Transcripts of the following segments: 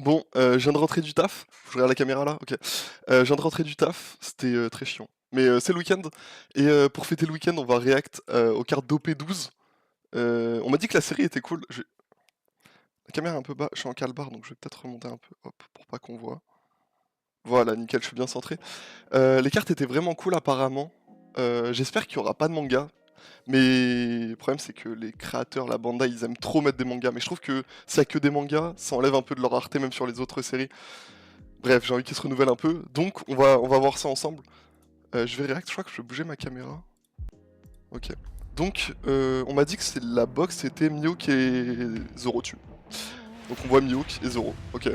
Bon, je viens de rentrer du taf. Je regarde la caméra là? OK. Je viens de rentrer du taf, c'était, très chiant. Mais, c'est le week-end et pour fêter le week-end, on va react, aux cartes d'OP12. On m'a dit que la série était cool. La caméra est un peu bas, je suis en calbar donc je vais peut-être remonter un peu, hop, pour pas qu'on voit. Voilà, nickel, je suis bien centré. Les cartes étaient vraiment cool apparemment. J'espère qu'il y aura pas de manga, mais le problème c'est que les créateurs, la Bandai, ils aiment trop mettre des mangas. Mais je trouve que s'il y a que des mangas, ça enlève un peu de leur rareté même sur les autres séries. Bref, j'ai envie qu'ils se renouvellent un peu, donc on va voir ça ensemble. Je vais react, je crois que je peux bouger ma caméra. Ok. Donc, on m'a dit que la box c'était Mihawk et Zoro dessus. Donc on voit Mihawk et Zoro. Ok.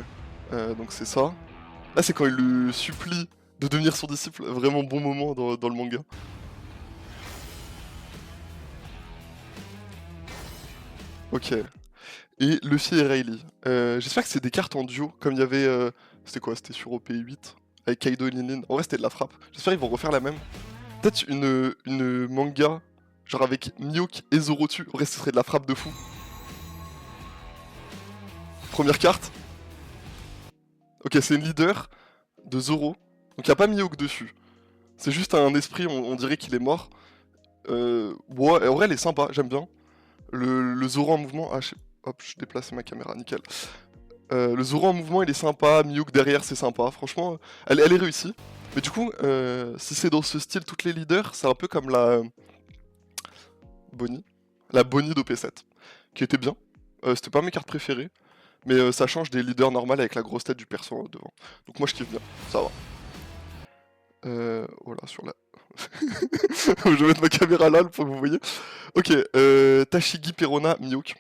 Donc c'est ça. Là c'est quand il le supplie de devenir son disciple. Vraiment bon moment dans le manga. Ok. Et Luffy et Rayleigh. J'espère que c'est des cartes en duo, comme il y avait... c'était quoi? C'était sur OP8 avec Kaido et Linlin. En vrai c'était de la frappe. J'espère qu'ils vont refaire la même. Peut-être une manga, genre avec Mihawk et Zoro dessus. En vrai, ce serait de la frappe de fou. Première carte. Ok, c'est une leader de Zoro. Donc il n'y a pas Mihawk dessus. C'est juste un esprit, on dirait qu'il est mort. Ouais, en vrai, elle est sympa, j'aime bien. Le Zoro en mouvement. Ah, hop, je déplace ma caméra, nickel. Le Zoro en mouvement, il est sympa. Mihawk derrière, c'est sympa. Franchement, elle est réussie. Mais du coup, si c'est dans ce style, toutes les leaders, c'est un peu comme la Bonnie. La Bonnie d'OP7, qui était bien. C'était pas mes cartes préférées, mais ça change des leaders normales avec la grosse tête du perso devant. Donc moi je kiffe bien, ça va. Voilà, sur la... je vais mettre ma caméra là pour que vous voyez. Ok, Tashigi, Perona, Mihawk.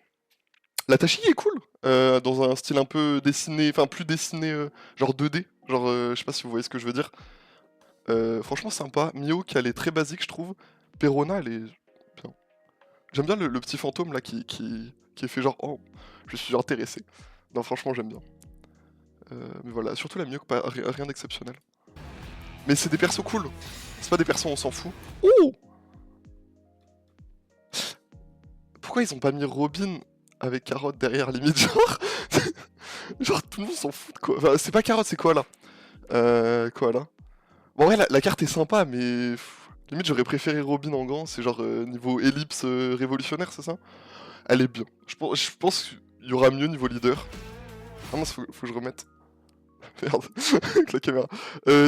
La Tashigi est cool, dans un style un peu dessiné, enfin plus dessiné, genre 2D. Genre, je sais pas si vous voyez ce que je veux dire. Franchement sympa. Mihawk, elle est très basique, je trouve. Perona, elle est bien. J'aime bien le petit fantôme là qui est fait genre, oh, je suis intéressé. Non, franchement, j'aime bien. Mais voilà, surtout la Mihawk, rien d'exceptionnel. Mais c'est des persos cool. C'est pas des persos, on s'en fout. Oh, pourquoi ils ont pas mis Robin avec Carotte derrière, limite, genre genre tout le monde s'en fout de quoi. Enfin, c'est pas Carotte, c'est Koala. Koala. Bon, ouais, la carte est sympa, mais limite, j'aurais préféré Robin en gant. C'est genre niveau ellipse révolutionnaire, c'est ça? Elle est bien. Je pense qu'il y aura mieux niveau leader. Ah mince, faut que je remette. Merde, avec la caméra.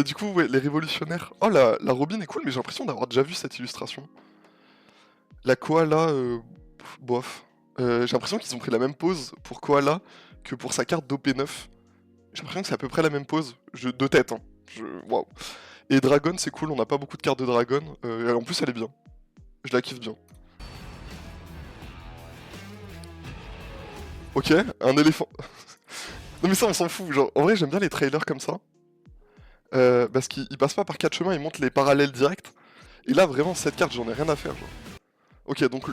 Du coup, ouais, les révolutionnaires. Oh, la Robin est cool, mais j'ai l'impression d'avoir déjà vu cette illustration. La Koala, bof. J'ai l'impression qu'ils ont pris la même pose pour Koala que pour sa carte d'OP9. J'ai l'impression que c'est à peu près la même pose. De tête, hein. Waouh. Et Dragon, c'est cool, on n'a pas beaucoup de cartes de Dragon. En plus, elle est bien. Je la kiffe bien. Ok, un éléphant. Non mais ça, on s'en fout. Genre, en vrai, j'aime bien les trailers comme ça. Parce qu'ils passent pas par quatre chemins, ils montent les parallèles directs. Et là, vraiment, cette carte, j'en ai rien à faire. Genre. Ok, donc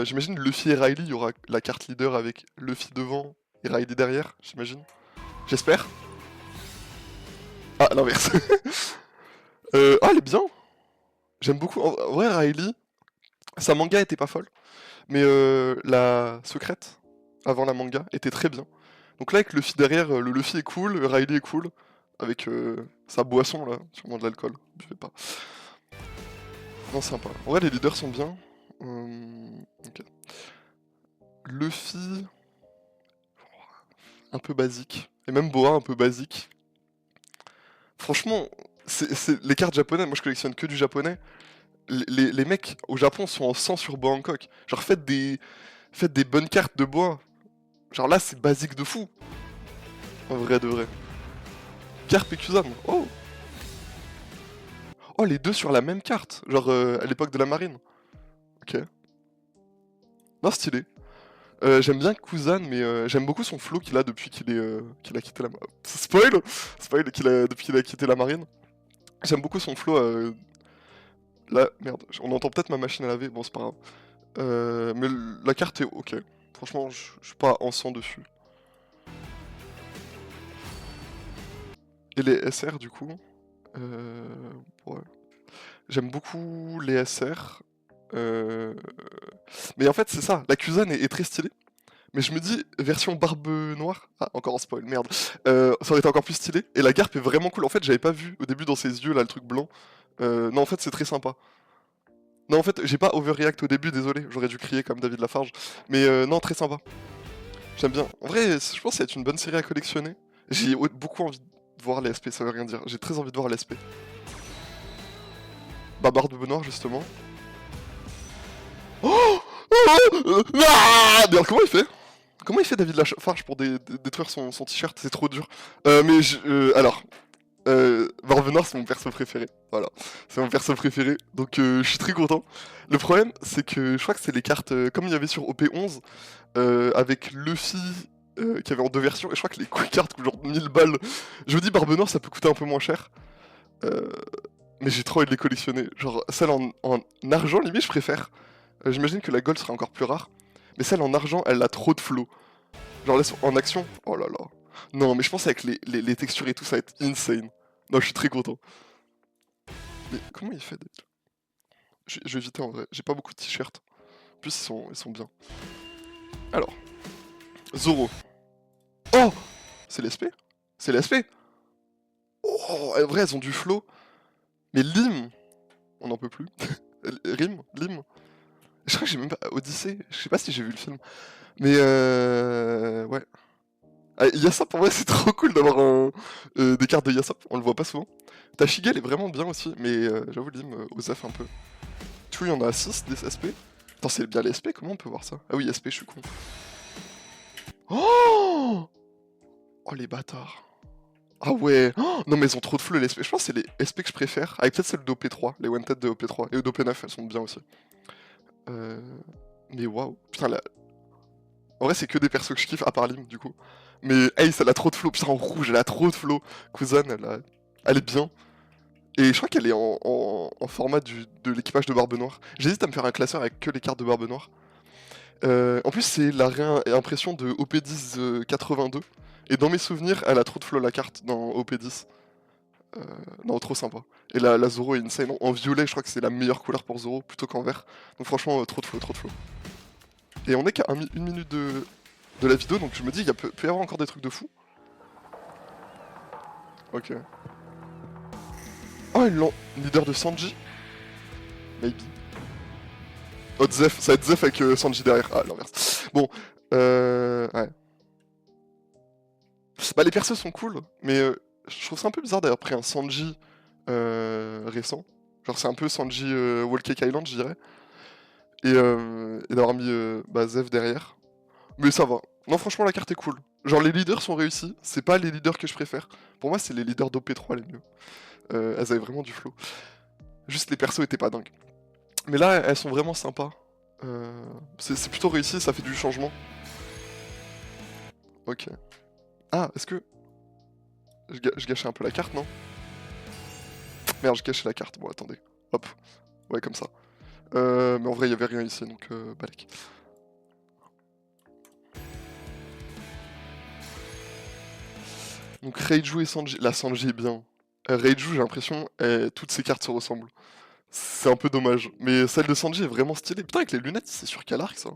j'imagine Luffy et Riley, il y aura la carte leader avec Luffy devant et Riley derrière, j'imagine. J'espère. Ah, l'inverse. Ah, elle est bien. J'aime beaucoup. En vrai, Riley, sa manga était pas folle. Mais la secrète, avant la manga, était très bien. Donc là, avec Luffy derrière, le Luffy est cool, Riley est cool. Avec sa boisson, là, sûrement de l'alcool. Buvez pas. Non, sympa. En vrai, les leaders sont bien. Ok. Luffy, un peu basique. Et même Boa, un peu basique. Franchement, les cartes japonaises, moi je collectionne que du japonais. Les mecs au Japon sont en sang sur Boa Hancock. Genre, faites des bonnes cartes de Boa. Genre là, c'est basique de fou. En vrai de vrai. Garp et Kuzan. Oh! Oh, les deux sur la même carte. Genre à l'époque de la marine. Ok. Non, stylé. J'aime bien Kuzan, mais j'aime beaucoup son flow qu'il a depuis qu'il a quitté la marine. Spoil! Spoil depuis qu'il a quitté la marine. J'aime beaucoup son flow. Là, merde, on entend peut-être ma machine à laver, bon, c'est pas grave. Mais la carte est ok. Franchement, je suis pas en sang dessus. Et les SR, du coup. Ouais. J'aime beaucoup les SR. Mais en fait, c'est ça. La Kuzan est très stylée. Mais je me dis, version barbe noire. Ah, encore un spoil, merde. Ça aurait été encore plus stylé. Et la garpe est vraiment cool. En fait, j'avais pas vu au début dans ses yeux, là, le truc blanc. Non, en fait, c'est très sympa. Non, en fait, j'ai pas overreact au début, désolé. J'aurais dû crier comme David Lafarge. Mais non, très sympa. J'aime bien. En vrai, je pense que ça va être une bonne série à collectionner. J'ai beaucoup envie de voir les SP, ça veut rien dire. J'ai très envie de voir les SP. Bah, barbe noire, justement. Oh, ah, merde, comment il fait? Comment il fait David Lafarge pour détruire son t-shirt? C'est trop dur. Alors, Barbe Noire, c'est mon perso préféré. Voilà, c'est mon perso préféré. Donc, je suis très content. Le problème, c'est que je crois que c'est les cartes, comme il y avait sur OP11, avec Luffy, qui avait en deux versions, et je crois que les cartes coûtent genre 1000 balles. Je me dis, Barbe Noire, ça peut coûter un peu moins cher. Euh, mais j'ai trop envie de les collectionner. Genre, celle en argent, limite, je préfère. J'imagine que la gold sera encore plus rare. Mais celle en argent, elle a trop de flow. Genre, laisse en action. Oh là là. Non, mais je pense avec les textures et tout, ça va être insane. Non, je suis très content. Mais comment il fait David? Je vais éviter en vrai. J'ai pas beaucoup de t-shirts. En plus, ils sont bien. Alors, Zoro. Oh, c'est l'SP? C'est l'SP? Oh, en vrai, elles ont du flow. Mais Lim, on n'en peut plus. Lim. Je crois que j'ai même pas. Odyssée, je sais pas si j'ai vu le film. Mais ouais. Ah, Yasop, en vrai, c'est trop cool d'avoir des cartes de Yasop, on le voit pas souvent. Tashigel est vraiment bien aussi, mais j'avoue, Lim, Osef un peu. Tu vois, il y en a 6 des SP. Attends, c'est bien les SP, comment on peut voir ça? Ah oui, SP, je suis con. Oh, oh les bâtards. Ah ouais, oh non mais ils ont trop de flow les SP. Je pense que c'est les SP que je préfère, avec peut-être celles d'OP3, les one-tet de OP3, et d'OP9, elles sont bien aussi. Euh... Mais waouh, putain, en vrai, c'est que des persos que je kiffe, à part Lim, du coup. Mais Ace, elle a trop de flow. Putain, en rouge, elle a trop de flow. Kuzan, elle est bien. Et je crois qu'elle est en format de l'équipage de Barbe Noire. J'hésite à me faire un classeur avec que les cartes de Barbe Noire. En plus, c'est la réimpression de OP10 82. Et dans mes souvenirs, elle a trop de flow la carte dans OP10. Non, trop sympa. Et la Zoro est insane. En violet, je crois que c'est la meilleure couleur pour Zoro, plutôt qu'en vert. Donc franchement, trop de flow, trop de flow. Et on est qu'à une minute de la vidéo, donc je me dis, il peut y avoir encore des trucs de fou. Ok. Oh, une leader de Sanji? Maybe. Oh, Zef, ça va être Zef avec Sanji derrière. Ah, l'inverse. Bon, ouais. Bah, les persos sont cool, mais je trouve ça un peu bizarre d'avoir pris un Sanji récent. Genre, c'est un peu Sanji Whole Cake Island, je dirais. Et d'avoir mis bah, Zef derrière. Mais ça va. Non, franchement, la carte est cool. Genre, les leaders sont réussis. C'est pas les leaders que je préfère. Pour moi, c'est les leaders d'OP3 les mieux. Elles avaient vraiment du flow. Juste les persos étaient pas dingues. Mais là, elles sont vraiment sympas. C'est plutôt réussi, ça fait du changement. Ok. Ah, est-ce que... Je gâchais un peu la carte, non? Merde, je gâchais la carte. Bon, attendez. Hop. Ouais, comme ça. Mais en vrai, il y avait rien ici, donc balèque. Donc Reiju et Sanji. La Sanji est bien. Reiju, j'ai l'impression, toutes ces cartes se ressemblent. C'est un peu dommage. Mais celle de Sanji est vraiment stylée. Putain, avec les lunettes, c'est sur quel arc ça?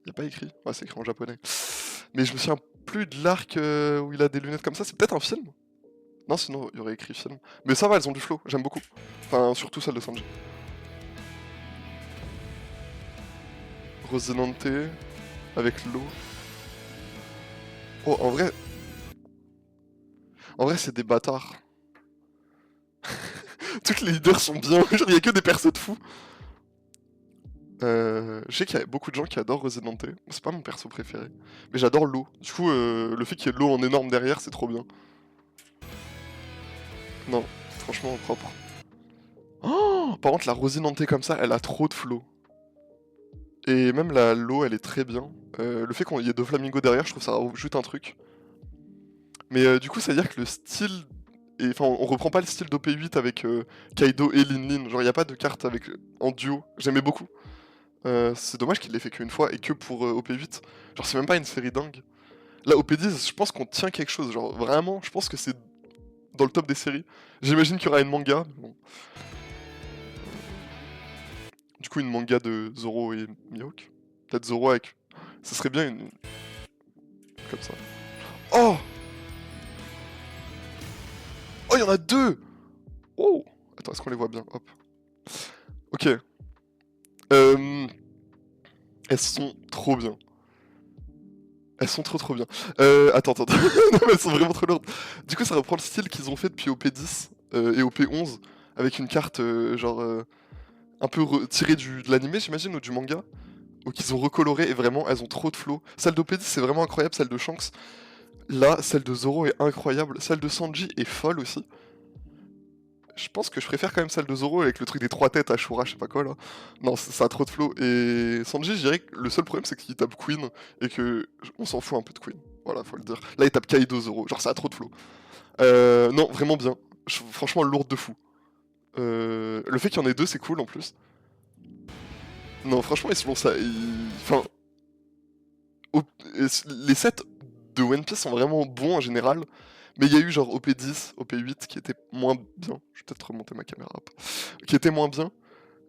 Y a pas écrit. Ouais, c'est écrit en japonais. Mais je me souviens plus de l'arc où il a des lunettes comme ça. C'est peut-être un film? Non, sinon il y aurait écrit film. Mais ça va, elles ont du flow. J'aime beaucoup. Enfin, surtout celle de Sanji. Rosinante avec l'eau. Oh, en vrai, c'est des bâtards. Toutes les leaders sont bien. Genre, y a que des persos de fous. Je sais qu'il y a beaucoup de gens qui adorent Rosinante. C'est pas mon perso préféré. Mais j'adore l'eau. Du coup, le fait qu'il y ait de l'eau en énorme derrière, c'est trop bien. Non, franchement, propre. Oh, par contre, la Rosinante comme ça, elle a trop de flow. Et même l'eau, elle est très bien. Le fait qu'il y ait deux flamingos derrière, je trouve ça rajoute un truc. Mais du coup, ça veut dire que le style... Enfin, on reprend pas le style d'OP8 avec Kaido et Lin Lin. Genre, il n'y a pas de carte avec en duo. J'aimais beaucoup. C'est dommage qu'il l'ait fait qu'une fois et que pour OP8. Genre, c'est même pas une série dingue. Là, OP10, je pense qu'on tient quelque chose. Genre, vraiment, je pense que c'est dans le top des séries. J'imagine qu'il y aura une manga. Mais bon. Du coup, une manga de Zoro et Mihawk. Peut-être Zoro avec... Ce serait bien une... Comme ça. Oh! Oh, il y en a deux! Oh! Attends, est-ce qu'on les voit bien? Hop. Ok. Elles sont trop bien. Elles sont trop bien. Attends. Non, mais elles sont vraiment trop lourdes. Du coup, ça reprend le style qu'ils ont fait depuis OP10 et OP11, avec une carte genre un peu tirée de l'animé, j'imagine, ou du manga, ou qu'ils ont recoloré, et vraiment, elles ont trop de flow. Celle d'OP10, c'est vraiment incroyable, celle de Shanks. Là, celle de Zoro est incroyable. Celle de Sanji est folle aussi. Je pense que je préfère quand même celle de Zoro avec le truc des trois têtes à Shura, je sais pas quoi là. Non, ça a trop de flow. Et Sanji, je dirais que le seul problème c'est qu'il tape Queen et que on s'en fout un peu de Queen. Voilà, faut le dire. Là, il tape Kaido Zoro, genre ça a trop de flow. Non, vraiment bien. Franchement, lourde de fou. Le fait qu'il y en ait deux, c'est cool en plus. Non, franchement, ils se font ça. Enfin, les sets de One Piece sont vraiment bons en général. Mais il y a eu genre OP10, OP8 qui était moins bien. Je vais peut-être remonter ma caméra hop. Qui était moins bien.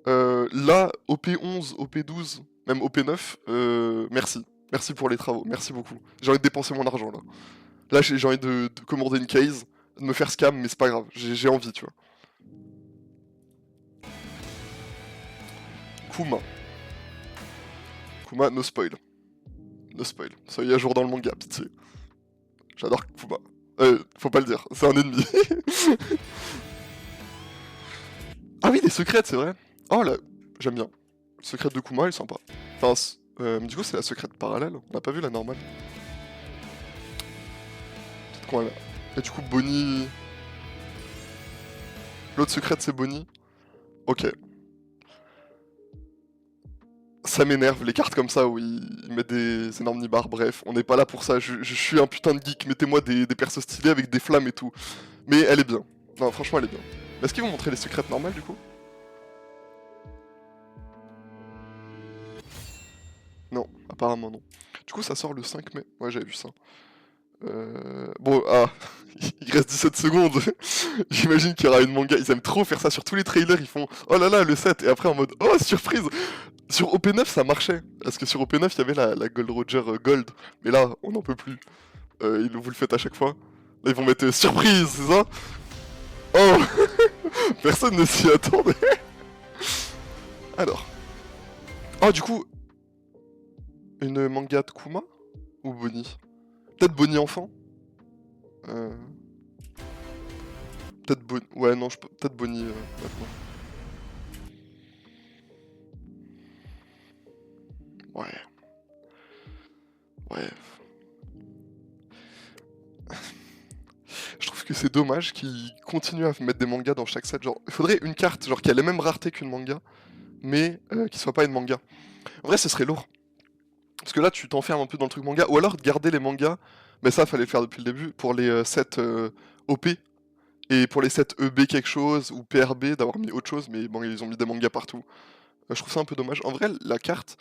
Là, OP11, OP12, même OP9, merci. Merci pour les travaux, merci beaucoup. J'ai envie de dépenser mon argent là. Là, j'ai envie de commander une case, de me faire scam, mais c'est pas grave, j'ai envie, tu vois. Kuma. Kuma, no spoil. No spoil. Soyez à jour dans le manga, pitié. J'adore Kuma. Faut pas le dire, c'est un ennemi. Ah oui, les secrètes, c'est vrai. Oh là, j'aime bien. Le secret de Kuma, elle est sympa. Enfin, du coup, c'est la secrète parallèle. On n'a pas vu la normale. Peut-être qu'on Et du coup, Bonnie. L'autre secrète, c'est Bonnie. Ok. Ça m'énerve, les cartes comme ça où ils mettent des énormes nibards. Bref, on n'est pas là pour ça. Je suis un putain de geek. Mettez-moi des persos stylés avec des flammes et tout. Mais elle est bien. Non, franchement, elle est bien. Est-ce qu'ils vont montrer les secrètes normales du coup? Non, apparemment non. Du coup, ça sort le 5 mai. Ouais, j'avais vu ça. Bon, il reste 17 secondes. J'imagine qu'il y aura une manga. Ils aiment trop faire ça sur tous les trailers. Ils font oh là là, le 7. Et après en mode oh, surprise. Sur OP9, ça marchait. Parce que sur OP9, il y avait la Gold Roger Gold. Mais là, on n'en peut plus. Vous le faites à chaque fois. Là, ils vont mettre surprise, c'est ça? Oh. Personne ne s'y attendait. Alors. Oh, du coup, une manga de Kuma? Ou Bonnie? Peut-être Bonnie enfant? euh... Peut-être Bonnie. Ouais, non, peut-être Bonnie maintenant. Ouais. Ouais. Je trouve que c'est dommage qu'ils continuent à mettre des mangas dans chaque set. Genre, il faudrait une carte genre qui a les mêmes raretés qu'une manga, mais qui soit pas une manga. En vrai, ce serait lourd. Parce que là, tu t'enfermes un peu dans le truc manga. Ou alors de garder les mangas, mais ça, fallait le faire depuis le début, pour les sets OP. Et pour les sets EB quelque chose, ou PRB, d'avoir mis autre chose, mais bon, ils ont mis des mangas partout. Je trouve ça un peu dommage. En vrai, la carte,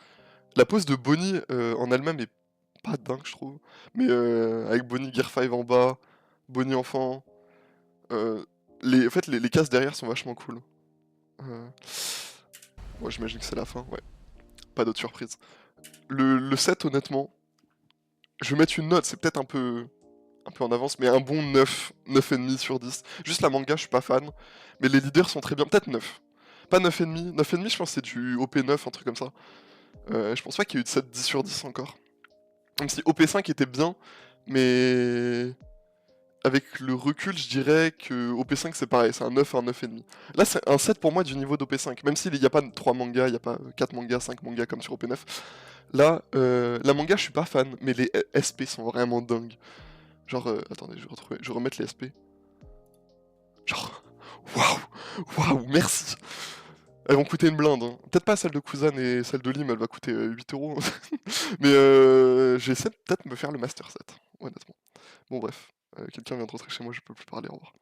la pose de Bonnie en elle-même est pas dingue, je trouve. Mais avec Bonnie Gear 5 en bas, Bonnie enfant, euh, en fait, les cases derrière sont vachement cool. Euh, Ouais, j'imagine que c'est la fin, ouais. Pas d'autre surprise. Le set, honnêtement, je vais mettre une note, c'est peut-être un peu en avance, mais un bon 9, 9,5 sur 10. Juste la manga, je suis pas fan, mais les leaders sont très bien. Peut-être 9. Pas 9,5. 9,5, je pense que c'est du OP9, un truc comme ça. Je pense pas qu'il y ait eu de 7, 10 sur 10 encore. Même si OP5 était bien, mais avec le recul, je dirais que OP5 c'est pareil, c'est un 9, un 9,5. Là, c'est un 7 pour moi du niveau d'OP5, même s'il n'y a pas 3 mangas, il n'y a pas 4 mangas, 5 mangas comme sur OP9. Là, la manga, je suis pas fan, mais les SP sont vraiment dingues. Genre, attendez, je vais remettre les SP. Genre, waouh, waouh, merci. Elles vont coûter une blinde, hein. Peut-être pas celle de Kuzan et celle de Lim, elle va coûter 8 euros. Mais j'essaie peut-être de me faire le Master 7, honnêtement. Bon bref, quelqu'un vient de rentrer chez moi, je peux plus parler, au revoir.